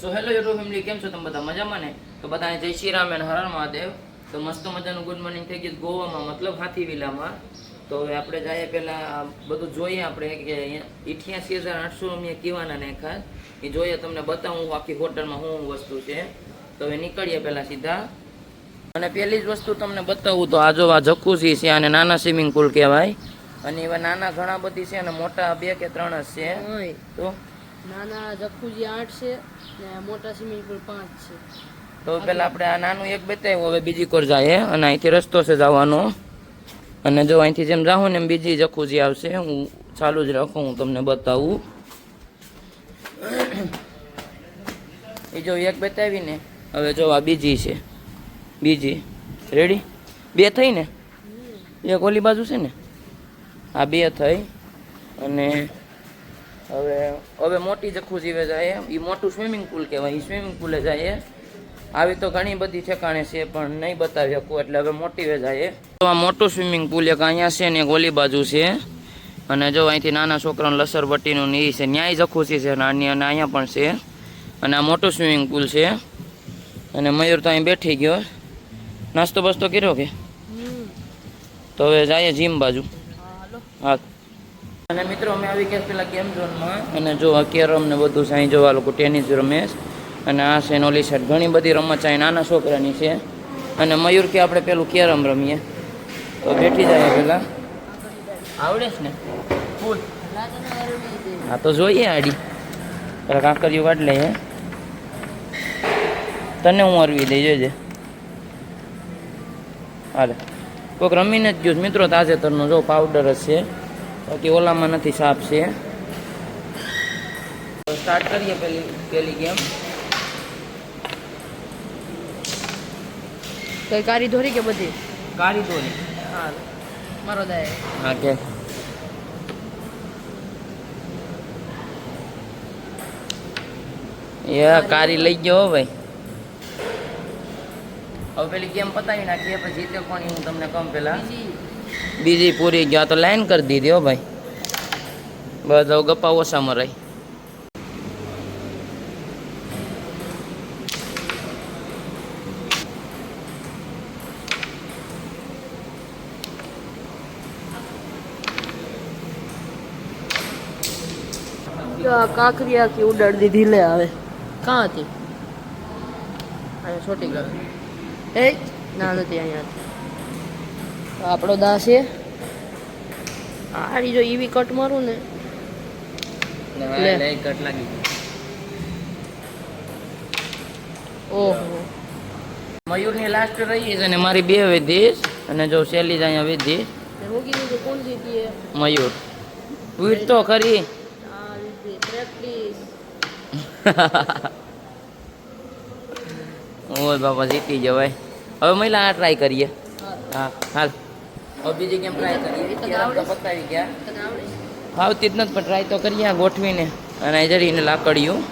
So hello YouTube family, કેમ છો તમે બધા? મજામાં ને? તો બધાને જય શ્રી રામ અને હર હર મહાદેવ. તો મસ્ત મજાનું ગુડ મોર્નિંગ થઈ ગયું ગોવામાં, મતલબ હાથી વિલામાં. તો હવે આપણે જઈએ પહેલાં બધું જોઈએ આપણે કે 88,800 અમે કીવાના નાખ્યા એ જોઈએ, તમને બતાવું આખી હોટલમાં શું વસ્તુ છે. તો હવે નીકળીએ પહેલાં સીધા. અને પહેલી જ વસ્તુ તમને બતાવું તો આ જો આ જકુઝી છે, આને નાના સ્વિમિંગ પુલ કહેવાય. અને એવા નાના ઘણા બધી છે અને મોટા 2 કે 3 જ છે. તો નાના જકુઝી 8 છે ને મોટા સ્વિમિંગ પુલ 5 છે. તો પેલા આપણે આ નાનું એક બતાવ્યું, હવે બીજી કોર જાય અને અહીંથી રસ્તો છે જવાનો. અને જો અહીંથી જેમ જાઉં ને એમ બીજી જકુઝી આવશે. હું ચાલુ જ રાખું, હું તમને બતાવું. એ જો એક બતાવી ને, હવે જો આ બીજી છે. બીજી રેડી 2 થઈ ને, એક ઓલી બાજુ છે ને, આ 2 થઈ. અને હવે મોટી જકુઝી જાય, એ મોટું સ્વિમિંગ પુલ કહેવાય, એ સ્વિમિંગ પુલે જાય. આવી તો ઘણી બધી ઠેકાણે છે પણ નહીં બતાવી શકું, એટલે હવે મોટી જાય. તો આ મોટું સ્વિમિંગ પુલ એક અહીંયા છે ને એક ઓલી બાજુ છે. અને જો અહીંથી નાના છોકરાનું લસરપટ્ટીનું ને એ છે, ન્યાય જકુઝી છે નાની, અને અહીંયા પણ છે. અને આ મોટું સ્વિમિંગ પુલ છે. અને મયુર તો અહીં બેઠી ગયો, નાસ્તો બસ્તો કર્યો કે? તો હવે જઈએ જીમ બાજુ. હા. અને મિત્રો અમે આવી ગયા પેલા ગેમ ઝોનમાં. અને જો આ કેરમ ને બધું છે અહીં, જોવા લોકો ટેનિસ રમે. અને આ છે ઓલી સાઈડ ઘણી બધી રમત છે નાના છોકરાની છે. અને મયુર કે આપણે પેલું કેરમ રમીએ, તો બેઠી જાય પેલા. આવડે છે ને ફૂલ? હા તો જોઈએ આડી પેલા કાંકરીઓ કાઢ લઈએ. તને હું અરવી દઈ જોજે. હાલે કોઈક રમીને જ ગયું મિત્રો, તાજેતરનું જો પાવડર જ છે, બાકી ઓલામાં નથી, સાપ છે. સ્ટાર્ટ કરીએ પેલી ગેમ. કઈ કારી ધોરી કે બધી? કારી દોરી. હા મારો દાય. હા કે કારી લઈ ગયો ભાઈ. હવે પેલી ગેમ પતાવી નાખીએ, પછી જીતે કોણ હું તમને કહું. પેલા બીજી પૂરી ગયા તો લાઈન કરી દીધી હો ભાઈ. બસ હવે ગપ્પા ઓછા મરાય. કાંકરી આખી ઉડાડી દીધી. લે આવે કાં હતી? અહીંયા છોટી ગઈ. એ ના નથી, અહીંયા આપણો દા છે. આરી જો ઈવી કટ મારું ને કટ લાગી. ઓહો, મયુરની લાસ્ટ રહી છે અને મારી 2 વિધી. અને જો શૈલી જ અહીંયા વિધી. હું કીધું કે કોણ જીતી? મયુર ટ્વીટ તો ખરી. પ્રેક્ટિસ. ઓય બાપા જીતી જવાય. હવે મહિલા આ ટ્રાય કરીએ. હા હાલ હવે બીજી કેમ ટ્રાય કરીએ. પતાવી ગયા, આવતી જ નથી પણ ટ્રાય તો કરીએ ગોઠવીને. અને જરીને લાકડીયું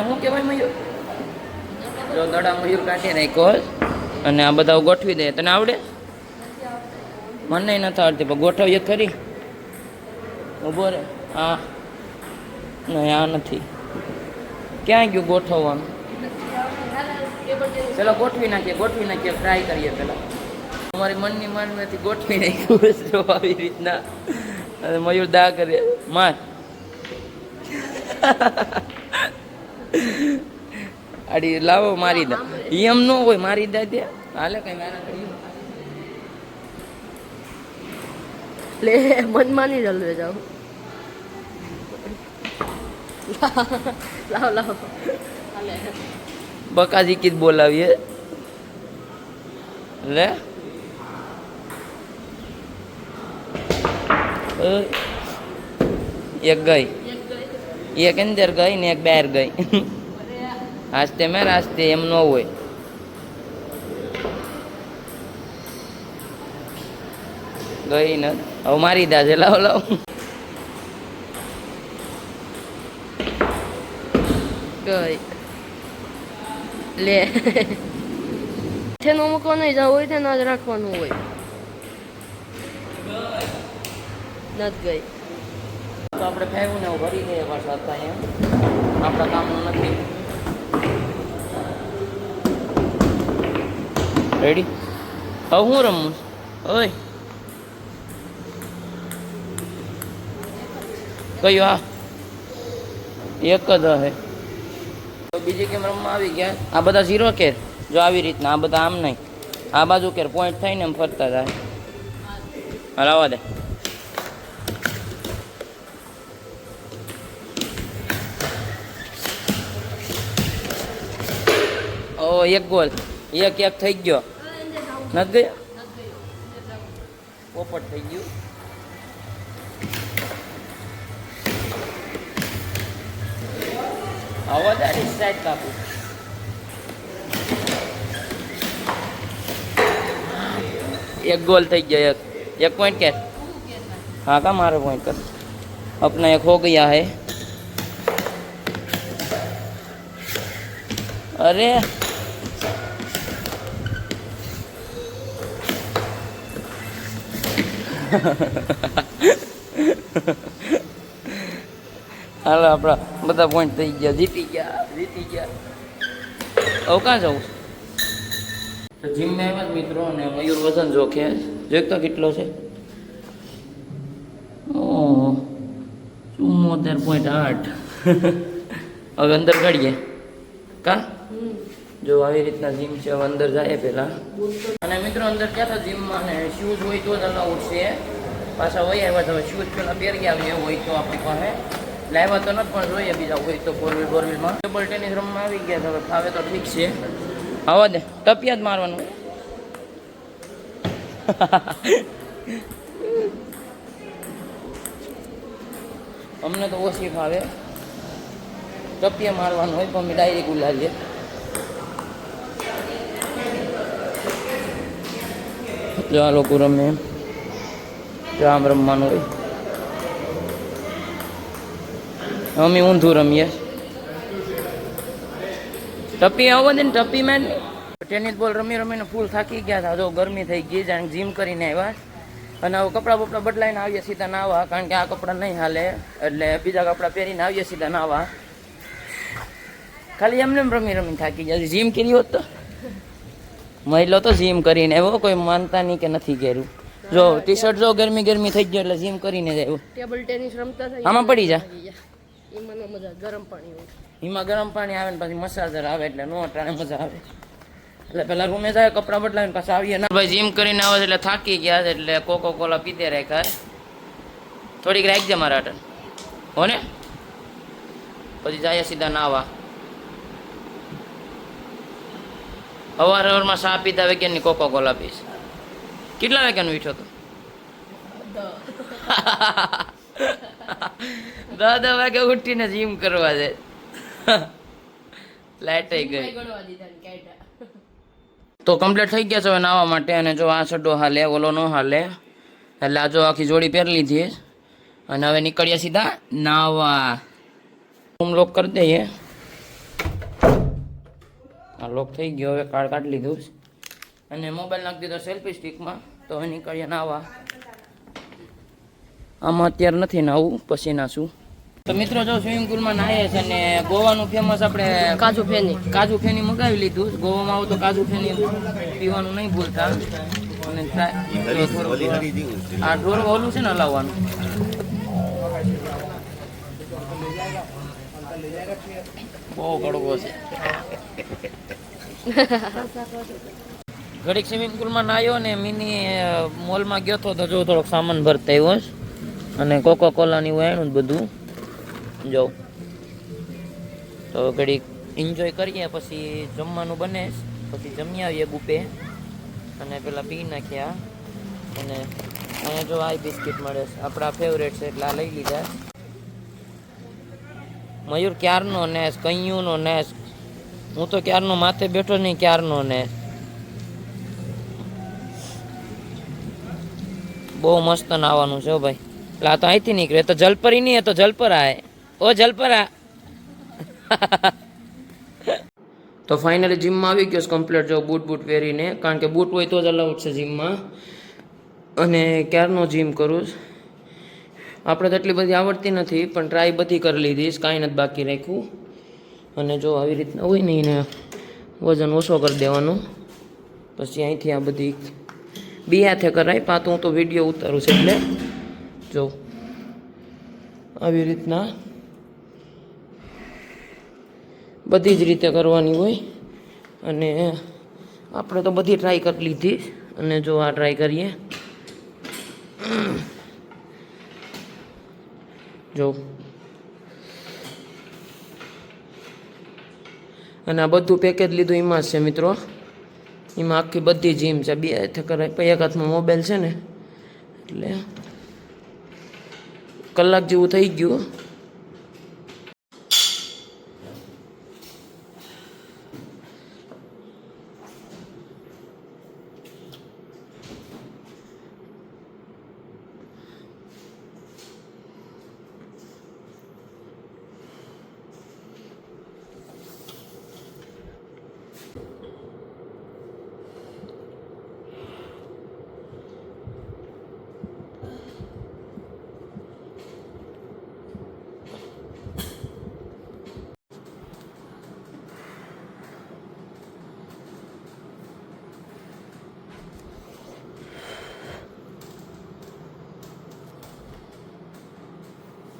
શું કહેવાય મયુર? જો દડા મયુર કાઢી નાખ્યો અને આ બધા ગોઠવી દે. તને આવડે? મને નથી આવડતી પણ ગોઠવીએ ખરી. ઉભો રે. હા નહીં આ નથી. ક્યાં ગયું ગોઠવવાનું? ચલો ગોઠવી નાખીએ ટ્રાય કરીએ. પેલા અમારી મનની માનવાથી ગોઠવી નાખ્યું આવી રીતના. અને મયુર દા કરે માર. આડી લાવો મારી દા. એમ ન હોય, મારી દા દે. હાલે કઈ મારા કરી લે મન માની જલવે જાવ. લાવ બકાજી કીધ બોલાવીએ. લે એક ગઈ, એક અંદર ગઈ ને એક બહાર ગઈ. આસ્તે મેં આસ્તે એમ ન હોય. ગઈ ને હવે મારી દા છે. લાવ ગઈ. લે તેનો મૂકવા નહીં જવું હોય તેને જ રાખવાનું હોય. નથી ગઈ. તો આપણે ફેવું ને ભરી દઈએ પાછા હતા એમ. આપણા કામનું નથી. રેડી હવે હું રમું ઓય કયું આ એક જ હે બીજી કેમ રમવા આવી ગયા આ બધા ઝીરો કેર જો આવી રીતના આ બધા આમ નહીં આ બાજુ કેર પોઈન્ટ થઈને એમ ફરતા જાય હલાવા દે ઓ એક ગોલ એક થઈ ગયો નથી ગયો પોપટ થઈ ગયું અવાજ આ સાઈડ કાપું एक गोल થઈ गया एक पॉइंट क्या हाँ का मारे पॉइंट कर अपना एक हो गया है अरे હાલો આપણા બધા પોઈન્ટ થઈ ગયા જીતી ગયા હવે કાં જવું તો જીમમાં આવ્યા મિત્રો અને મયુર વજન જોખે જોઈતો કેટલો છે 74.8 હવે અંદર કાઢીએ કા જો આવી રીતના જીમ છે હવે અંદર જાય પહેલા અને મિત્રો અંદર ગયા હતા જીમમાં ને શૂઝ હોય તો જ અલાઉડ છે પાછા હોય આવ્યા તો શૂઝ પેલા પહેરી આવીએ હોય તો આપણી પાસે લાવ્યા તો નથી પણ જોઈએ બીજા હોય તો ફોરવ્હીલમાં ટેબલ ટેનિસ રમવા આવી ગયા તો હવે ફાવે તો ઠીક છે આવા દે ટપિયા જ મારવાનું અમને તો ઓછી ફાવે ટપિયા મારવાનું હોય પણ અમે ડાયરેક્ટ ઉલાડીએ જો આ લોકો રમે જો આમ રમવાનું હોય અમે ઊંધું રમીએ ટપ્પી આવો દે ને ટપ્પી મેન ટેનિસ બોલ રમીને ફૂલ થાકી ગયા હતા જો ગરમી થઈ ગઈ જાણે જીમ કરીને આવ્યા અને હવે કપડાં બપડા બદલાઈને આવીએ સીધા નાવા કારણ કે આ કપડાં નહીં હાલે એટલે બીજા કપડાં પહેરીને આવીએ સીધા નાવા ખાલી એમને રમીને થાકી ગયા જીમ કરી હોત તો મહિલો તો જીમ કરીને આવ્યો કોઈ માનતા નહીં કે નથી કર્યું જો ટી શર્ટ જો ગરમી થઈ ગયો એટલે જીમ કરીને જ આવ્યો ટેબલ ટેનિસ રમતા હતા આમાં પડી જા એમાં મજા ગરમ પાણી હોય એમાં ગરમ પાણી આવે ને પછી મસાજર આવે એટલે નો અટાણે મજા આવે એટલે પેલા રૂમે જાય કપડાં બદલાવીને પાછા આવીએ ના ભાઈ જીમ કરીને આવે એટલે થાકી ગયા છે એટલે કોકો કોલા પીતે રાખ્યા થોડીક રાખજે મારા અટન હો ને પછી જાય સીધા નાવા અવારવારમાં ચા પીતા વેકેનની કોકો કોલા પીશ કેટલા વેકેન વીઠો હતો 10 વાગે ઉઠીને જીમ કરવા જાય લાઈટ થઈ ગઈ તો કમ્પ્લીટ થઈ ગયા છે હવે નાવા માટે અને જો આ સડ્ડો હાલે ઓલો નો હાલે એટલે આ જો આખી જોડી પહેરી લીધી અને હવે નીકળ્યા સીધા નાવા રૂમ લોક કરી દઈએ આ લોક થઈ ગયો હવે કાર્ડ કાઢી લીધું અને મોબાઈલ નાખી દીધો સેલ્ફી સ્ટિકમાં તો હવે નીકળ્યા નાવા આમાં અત્યારે નથી નાવું પછી નાશું તો મિત્રો જો સ્વિમિંગ પુલમાં નાહીએ છે અને ગોવાનું ફેમસ આપણે કાજુ ફેની મગાવી લીધું ગોવામાં આવું તો કાજુ ફેની પીવાનું નહીં ભૂલતા અને આ ઢોર ઓલું છે ને હલાવવાનું બહુ કડવો છે ઘડીક સ્વિમિંગ પુલમાં નાહ્યો ને મિની મોલમાં ગયો તો જો થોડોક સામાન ભરતા આવ્યો અને કોકો કોલાની વાયણું બધું જો તો ઘડીક એન્જોય કરીએ પછી જમવાનું બને પછી જમી આવીએ બુપે અને પેલા પી નાખ્યા અને અહીંયા જો આ બિસ્કિટ મળે છે આપણા ફેવરેટ છે એટલે આ લઈ લીધા મયુર ક્યારનો નેસ કૈયુંનો નેસ હું તો ક્યારનો માથે બેઠો નહીં ક્યારનો નેસ બહુ મસ્ત નાવાનું છે ભાઈ એટલે આ તો અહીંથી નીકળે તો જલપરી નહીં તો જલપરા હે ઓ જલપરા તો ફાઇનલી જીમમાં આવી ગયો કમ્પ્લીટ જો બૂટ પહેરીને કારણ કે બૂટ હોય તો જ અલાઉડ છે જીમમાં અને ક્યારનો જીમ કરું આપણે તો એટલી બધી આવડતી નથી પણ ટ્રાય બધી કરી લીધી કાંઈ નથી બાકી રાખ્યું અને જો આવી રીતના હોય ને એને વજન ઓછો કરી દેવાનું પછી અહીંથી આ બધી બી હાથે કરાય. પાછું હું તો વિડીયો ઉતારું છું એટલે જો આવી રીતના બધી જ રીતે કરવાની હોય. અને આપણે તો બધી ટ્રાય કરી લીધી. અને જો આ ટ્રાય કરીએ, જો અને આ બધું પેકેજ લીધું એમાં જ છે મિત્રો. એમાં આખી બધી જીમ છે, બે હાથે કરાય. પછી એક હાથમાં મોબાઈલ છે ને એટલે કલાક જેવું થઈ ગયું.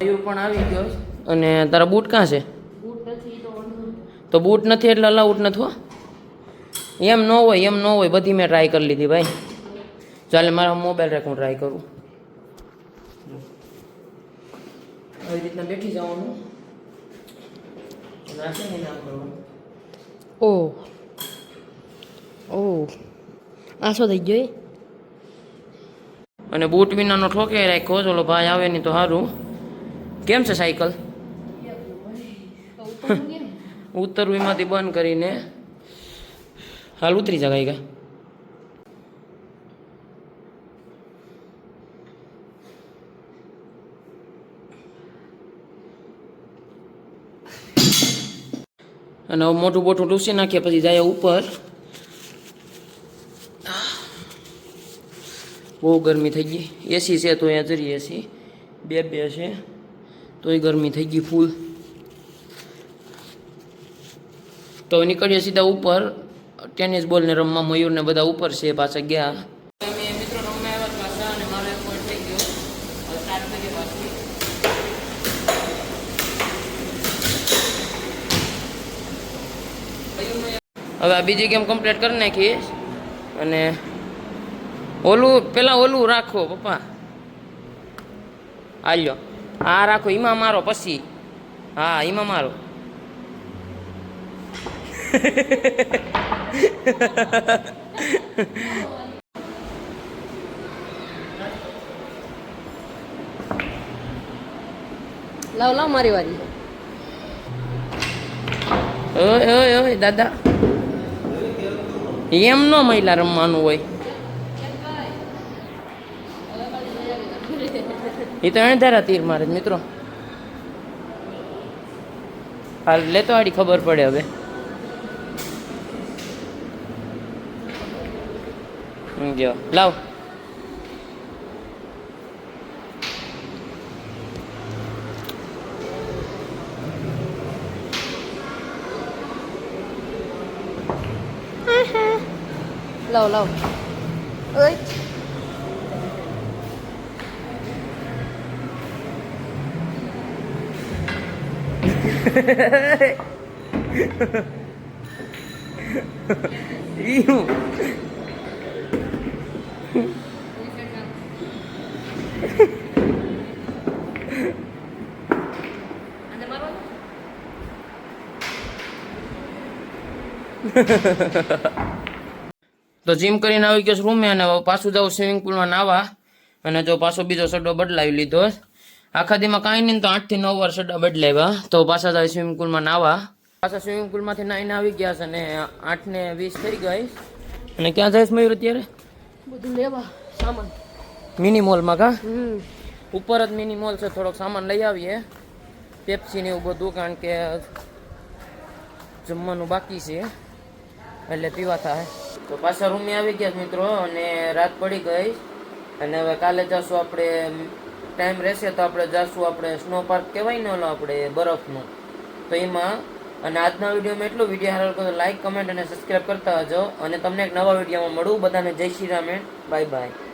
મયુર પણ આવી ગયો. અને તારા બૂટ ક્યાં છે? તો બૂટ નથી એટલે અલાઉટ નથી હો. એમ ન હોય, એમ ન હોય. બધી મેં ટ્રાય કરી લીધી ભાઈ. ચાલે મારા મોબાઈલ રાખ, હું ટ્રાય કરું. આવી રીતના બેઠી જવાનું. ઓહ ઓહ, આસો થઈ ગયો. અને બૂટ વિનાનો ઠોકે રાખ્યો. ચલો ભાઈ આવે નહીં તો સારું. કેમ છે સાયકલ? ઉતરવું એમાંથી બંધ કરીને હાલ ઉતરી જગાઈ ગયા. અને હવે મોટું બોટું લૂસી નાખીએ પછી જાય ઉપર. બહુ ગરમી થઈ ગઈ. એસી છે તો અહીંયા જરી એસી બે છે તોય ગરમી થઈ ગઈ ફૂલ. તો નીકળીએ સીધા ઉપર ટેનિસ બોલને રમવા. મયુરને બધા ઉપર છે, પાછા ગયા. અમે મિત્રો રમવા આવ્યા પાછા અને મારો એક પોઈન્ટ થઈ ગયો. હવે સ્ટાર્ટ કરીએ પાછું. હવે આ બીજી ગેમ કમ્પ્લીટ કરી નાખી. અને પેલા ઓલું રાખો પપ્પા. હાલ્યો આ રાખો, એમાં મારો પછી. હા એમાં મારો. લાવ લાવ મારી વારી. ઓય ઓય ઓય દાદા, એમ નો મહિલા રમવાનું હોય. એ તો એને ધારા તીર મારે મિત્રો. હાલ લેતો આડી ખબર પડે હવે. ગયો લાવ. લાવ લાવ. ઓય તો જીમ કરીને આવી ગયો રૂમે અને પાછું જાઉં સ્વિમિંગ પુલમાં નાવા. અને જો પાછો બીજો સડ્ડો બદલાવી લીધો. આખા દીમાં કાંઈ નહીં તો 8 થી 9 વાર સડ્ડા બદલાવ્યા. તો પાછા જાય સ્વિમિંગ પુલમાં નાવા. પાછા સ્વિમિંગ પુલમાંથી નાઈને આવી ગયા છે અને 8:20 થઈ ગઈ. અને ક્યાં જઈશ મયુર અત્યારે? બધું લેવા સામાન મિની મોલમાં. કા ઉપર જ મિની મોલ છે, થોડોક સામાન લઈ આવીએ. પેપ્સી ને એવું બધું, કારણ કે જમવાનું બાકી છે એટલે પીવા થાય. તો પાછા રૂમે આવી ગયા મિત્રો અને રાત પડી ગઈ. અને હવે કાલે જશું આપણે, ટાઈમ રહેશે તો આપણે જશું આપણે સ્નો પાર્ક કહેવાય ને ઓલો આપણે બરફનું, તો એમાં અને આજના વિડીયોમાં એટલું. વિડીયો સારો લાગો તો લાઈક કમેન્ટ અને સબસ્ક્રાઈબ કરતા હજો અને તમને એક નવા વિડીયોમાં મળું. બધાને જય શ્રી રામ, બાય બાય.